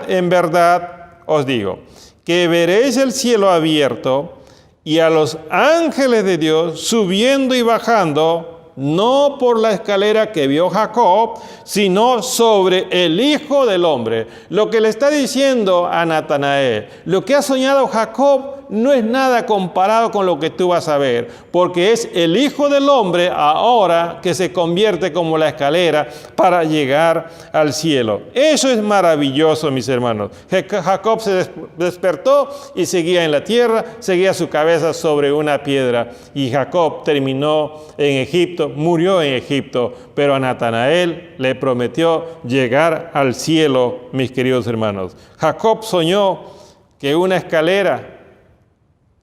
os digo, que veréis el cielo abierto y a los ángeles de Dios subiendo y bajando, no por la escalera que vio Jacob, sino sobre el Hijo del Hombre. Lo que le está diciendo a Natanael, lo que ha soñado Jacob no es nada comparado con lo que tú vas a ver, porque es el Hijo del Hombre ahora que se convierte como la escalera para llegar al cielo. Eso es maravilloso, mis hermanos. Jacob se despertó y seguía en la tierra, seguía su cabeza sobre una piedra, y Jacob terminó en Egipto, murió en Egipto, pero a Natanael le prometió llegar al cielo, mis queridos hermanos. Jacob soñó que una escalera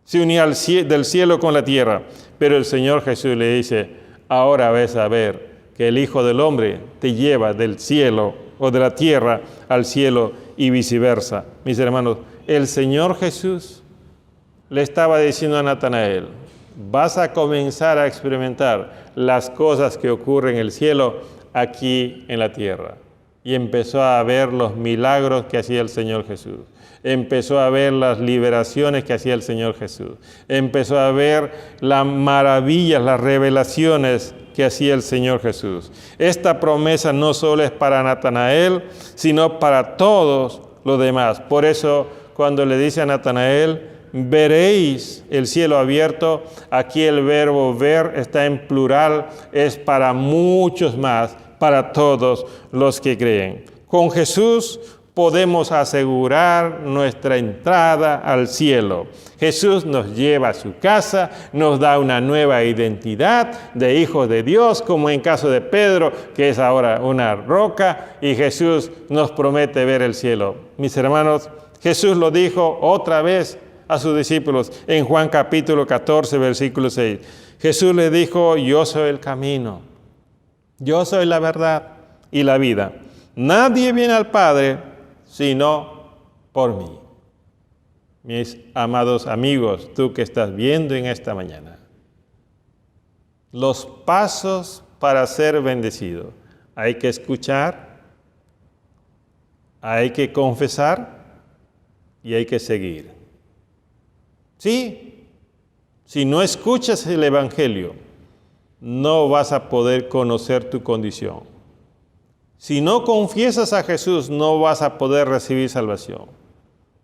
se unía del cielo con la tierra, pero el Señor Jesús le dice, ahora ves a ver que el Hijo del Hombre te lleva del cielo o de la tierra al cielo y viceversa. Mis hermanos, el Señor Jesús le estaba diciendo a Natanael, vas a comenzar a experimentar las cosas que ocurren en el cielo aquí en la tierra. Y empezó a ver los milagros que hacía el Señor Jesús. Empezó a ver las liberaciones que hacía el Señor Jesús. Empezó a ver las maravillas, las revelaciones que hacía el Señor Jesús. Esta promesa no solo es para Natanael, sino para todos los demás. Por eso, cuando le dice a Natanael, veréis el cielo abierto, aquí el verbo ver está en plural, es para muchos más, para todos los que creen. Con Jesús podemos asegurar nuestra entrada al cielo. Jesús nos lleva a su casa, nos da una nueva identidad de hijos de Dios, como en caso de Pedro, que es ahora una roca, y Jesús nos promete ver el cielo. Mis hermanos, Jesús lo dijo otra vez a sus discípulos en Juan capítulo 14, versículo 6. Jesús les dijo, yo soy el camino, yo soy la verdad y la vida. Nadie viene al Padre sino por mí. Mis amados amigos, tú que estás viendo en esta mañana, los pasos para ser bendecido. Hay que escuchar, hay que confesar y hay que seguir. Sí, si no escuchas el Evangelio, no vas a poder conocer tu condición. Si no confiesas a Jesús, no vas a poder recibir salvación.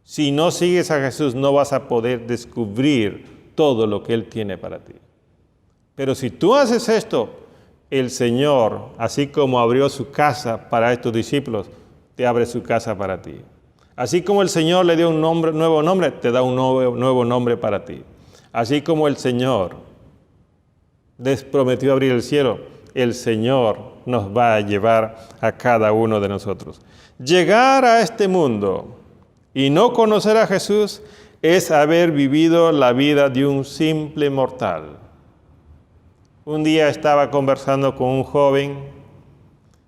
Si no sigues a Jesús, no vas a poder descubrir todo lo que Él tiene para ti. Pero si tú haces esto, el Señor, así como abrió su casa para estos discípulos, te abre su casa para ti. Así como el Señor le dio un nuevo nombre, te da un nuevo nombre para ti. Así como el Señor les prometió abrir el cielo, el Señor nos va a llevar a cada uno de nosotros. Llegar a este mundo y no conocer a Jesús es haber vivido la vida de un simple mortal. Un día estaba conversando con un joven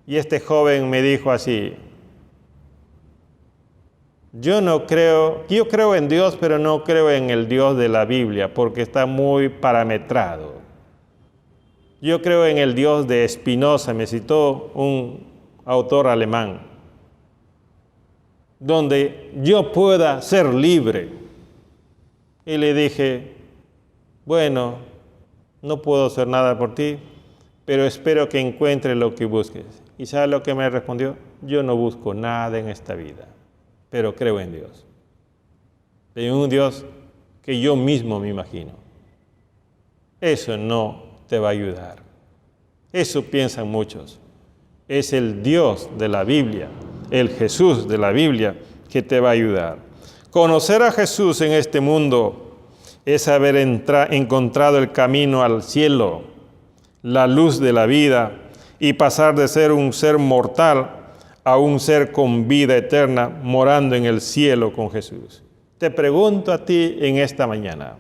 y este joven me dijo así, yo creo en Dios, pero no creo en el Dios de la Biblia porque está muy parametrado. Yo creo en el Dios de Spinoza, me citó un autor alemán, donde yo pueda ser libre. Y le dije, bueno, no puedo hacer nada por ti, pero espero que encuentres lo que busques. ¿Y sabe lo que me respondió? Yo no busco nada en esta vida, pero creo en Dios. En un Dios que yo mismo me imagino. Eso no te va a ayudar. Eso piensan muchos. Es el Dios de la Biblia, el Jesús de la Biblia que te va a ayudar. Conocer a Jesús en este mundo es haber encontrado el camino al cielo, la luz de la vida y pasar de ser un ser mortal a un ser con vida eterna morando en el cielo con Jesús. Te pregunto a ti en esta mañana,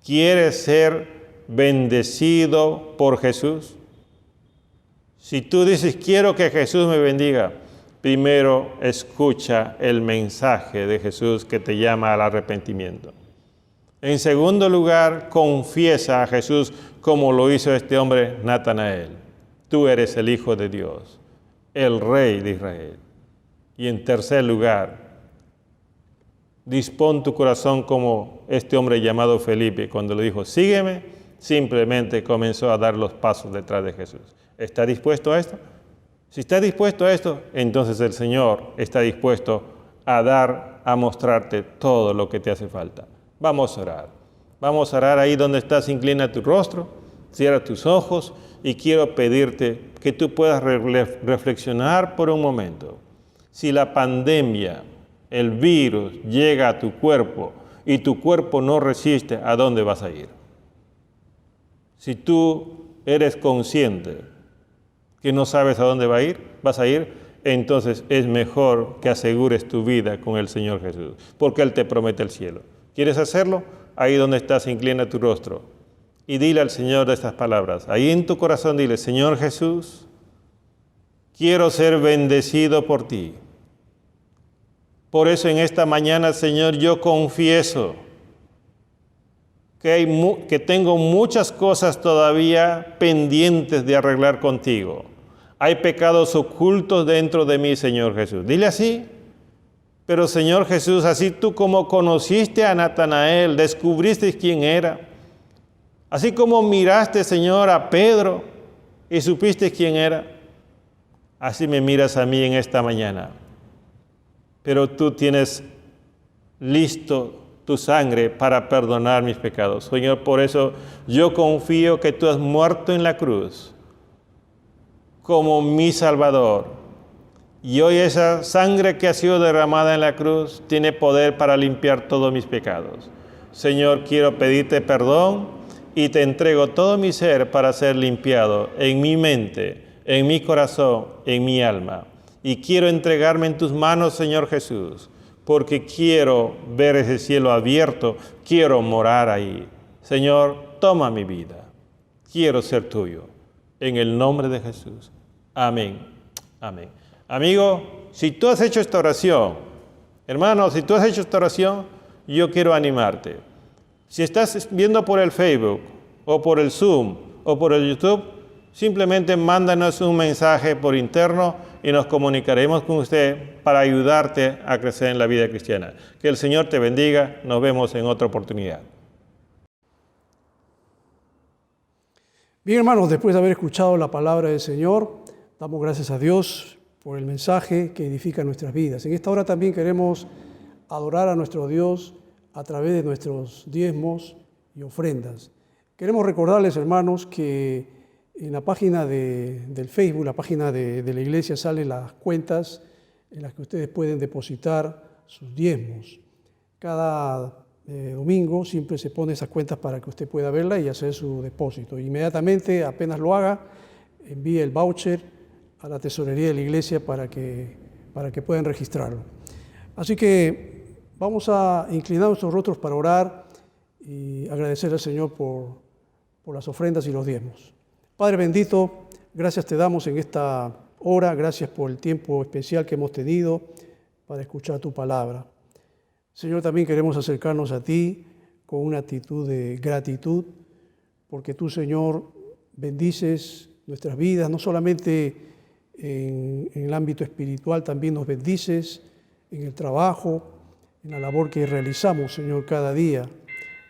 ¿quieres ser bendecido por Jesús? Si tú dices, quiero que Jesús me bendiga, primero escucha el mensaje de Jesús que te llama al arrepentimiento. En segundo lugar, confiesa a Jesús como lo hizo este hombre Natanael. Tú eres el Hijo de Dios, el Rey de Israel. Y en tercer lugar, dispón tu corazón como este hombre llamado Felipe. Cuando le dijo, sígueme, simplemente comenzó a dar los pasos detrás de Jesús. ¿Está dispuesto a esto? Si está dispuesto a esto, entonces el Señor está dispuesto a mostrarte todo lo que te hace falta. Vamos a orar. Vamos a orar ahí donde estás, inclina tu rostro, cierra tus ojos y quiero pedirte que tú puedas reflexionar por un momento. Si la pandemia, el virus llega a tu cuerpo y tu cuerpo no resiste, ¿a dónde vas a ir? Si tú eres consciente que no sabes a dónde vas a ir, entonces es mejor que asegures tu vida con el Señor Jesús, porque Él te promete el cielo. ¿Quieres hacerlo? Ahí donde estás, inclina tu rostro y dile al Señor estas palabras. Ahí en tu corazón dile, Señor Jesús, quiero ser bendecido por ti. Por eso en esta mañana, Señor, yo confieso que tengo muchas cosas todavía pendientes de arreglar contigo. Hay pecados ocultos dentro de mí, Señor Jesús. Dile así. Pero Señor Jesús, así tú como conociste a Natanael, descubriste quién era. Así como miraste, Señor, a Pedro y supiste quién era. Así me miras a mí en esta mañana. Pero tú tienes listo tu sangre para perdonar mis pecados. Señor, por eso yo confío que tú has muerto en la cruz como mi Salvador. Y hoy esa sangre que ha sido derramada en la cruz tiene poder para limpiar todos mis pecados. Señor, quiero pedirte perdón y te entrego todo mi ser para ser limpiado en mi mente, en mi corazón, en mi alma. Y quiero entregarme en tus manos, Señor Jesús, porque quiero ver ese cielo abierto, quiero morar ahí. Señor, toma mi vida, quiero ser tuyo, en el nombre de Jesús. Amén, amén. Amigo, si tú has hecho esta oración, hermano, si tú has hecho esta oración, yo quiero animarte. Si estás viendo por el Facebook, o por el Zoom, o por el YouTube, simplemente mándanos un mensaje por interno y nos comunicaremos con usted para ayudarte a crecer en la vida cristiana. Que el Señor te bendiga. Nos vemos en otra oportunidad. Bien, hermanos, después de haber escuchado la palabra del Señor, damos gracias a Dios por el mensaje que edifica nuestras vidas. En esta hora también queremos adorar a nuestro Dios a través de nuestros diezmos y ofrendas. Queremos recordarles, hermanos, que en la página del Facebook, la página de la iglesia, salen las cuentas en las que ustedes pueden depositar sus diezmos. Cada domingo siempre se pone esas cuentas para que usted pueda verla y hacer su depósito. Inmediatamente, apenas lo haga, envíe el voucher a la tesorería de la iglesia para que puedan registrarlo. Así que vamos a inclinar nuestros rostros para orar y agradecer al Señor por las ofrendas y los diezmos. Padre bendito, gracias te damos en esta hora, gracias por el tiempo especial que hemos tenido para escuchar tu palabra. Señor, también queremos acercarnos a ti con una actitud de gratitud, porque tú, Señor, bendices nuestras vidas, no solamente en el ámbito espiritual, también nos bendices en el trabajo, en la labor que realizamos, Señor, cada día.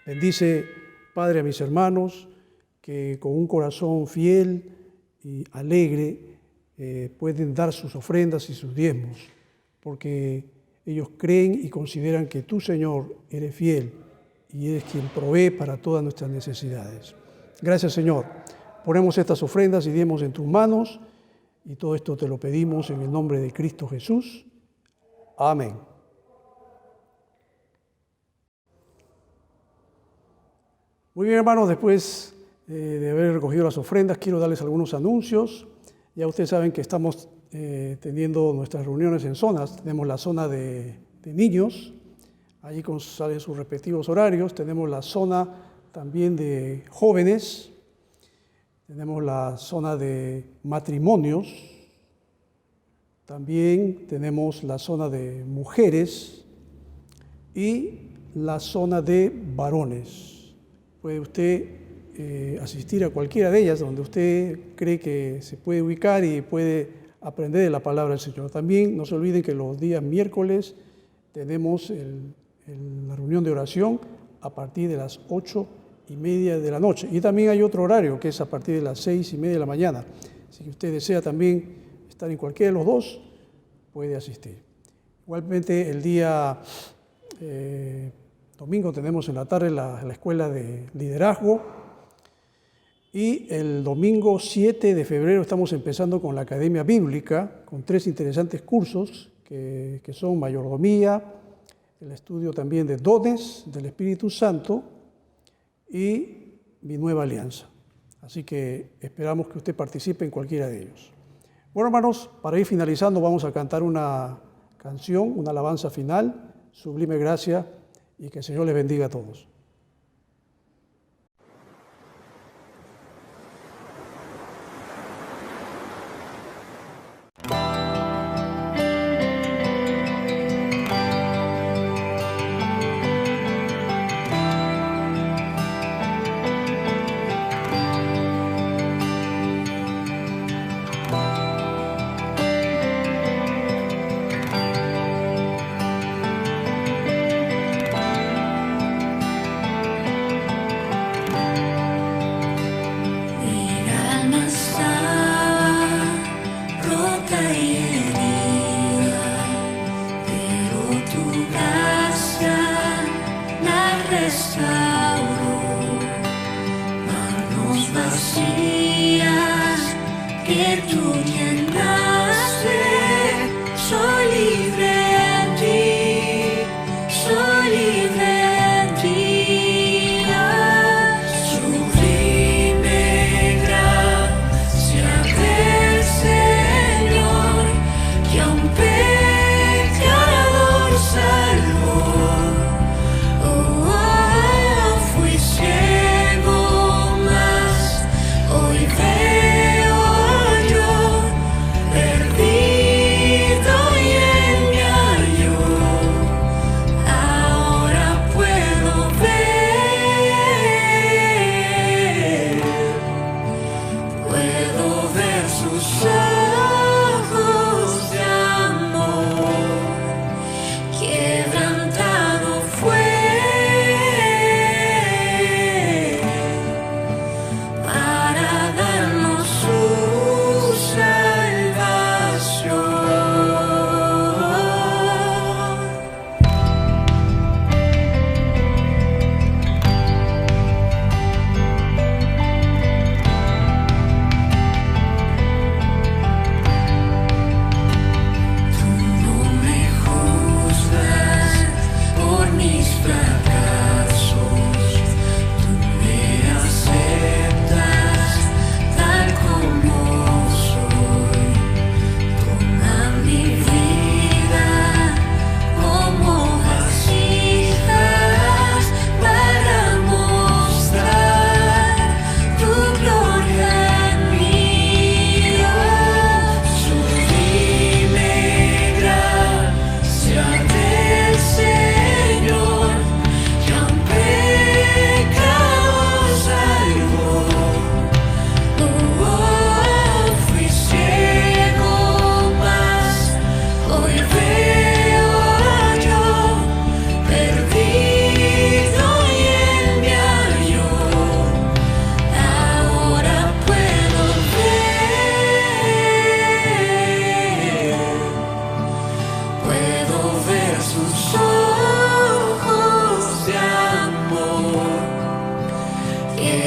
Bendice, Padre, a mis hermanos, que con un corazón fiel y alegre pueden dar sus ofrendas y sus diezmos, porque ellos creen y consideran que tú, Señor, eres fiel y eres quien provee para todas nuestras necesidades. Gracias, Señor. Ponemos estas ofrendas y diezmos en tus manos y todo esto te lo pedimos en el nombre de Cristo Jesús. Amén. Muy bien, hermanos, después de haber recogido las ofrendas, quiero darles algunos anuncios. Ya ustedes saben que estamos teniendo nuestras reuniones en zonas. Tenemos la zona de niños, allí salen sus respectivos horarios. Tenemos la zona también de jóvenes. Tenemos la zona de matrimonios. También tenemos la zona de mujeres y la zona de varones. Puede usted asistir a cualquiera de ellas donde usted cree que se puede ubicar y puede aprender de la palabra del Señor. También no se olviden que los días miércoles tenemos la reunión de oración a partir de las 8:30 de la noche. Y también hay otro horario que es a partir de las 6:30 de la mañana. Si usted desea también estar en cualquiera de los dos, puede asistir. Igualmente el día domingo tenemos en la tarde la escuela de liderazgo. Y el domingo 7 de febrero estamos empezando con la Academia Bíblica, con 3 interesantes cursos que son mayordomía, el estudio también de dones del Espíritu Santo y mi nueva alianza. Así que esperamos que usted participe en cualquiera de ellos. Bueno, hermanos, para ir finalizando vamos a cantar una canción, una alabanza final, Sublime Gracia, y que el Señor les bendiga a todos. Pecador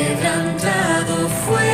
quebrantado fue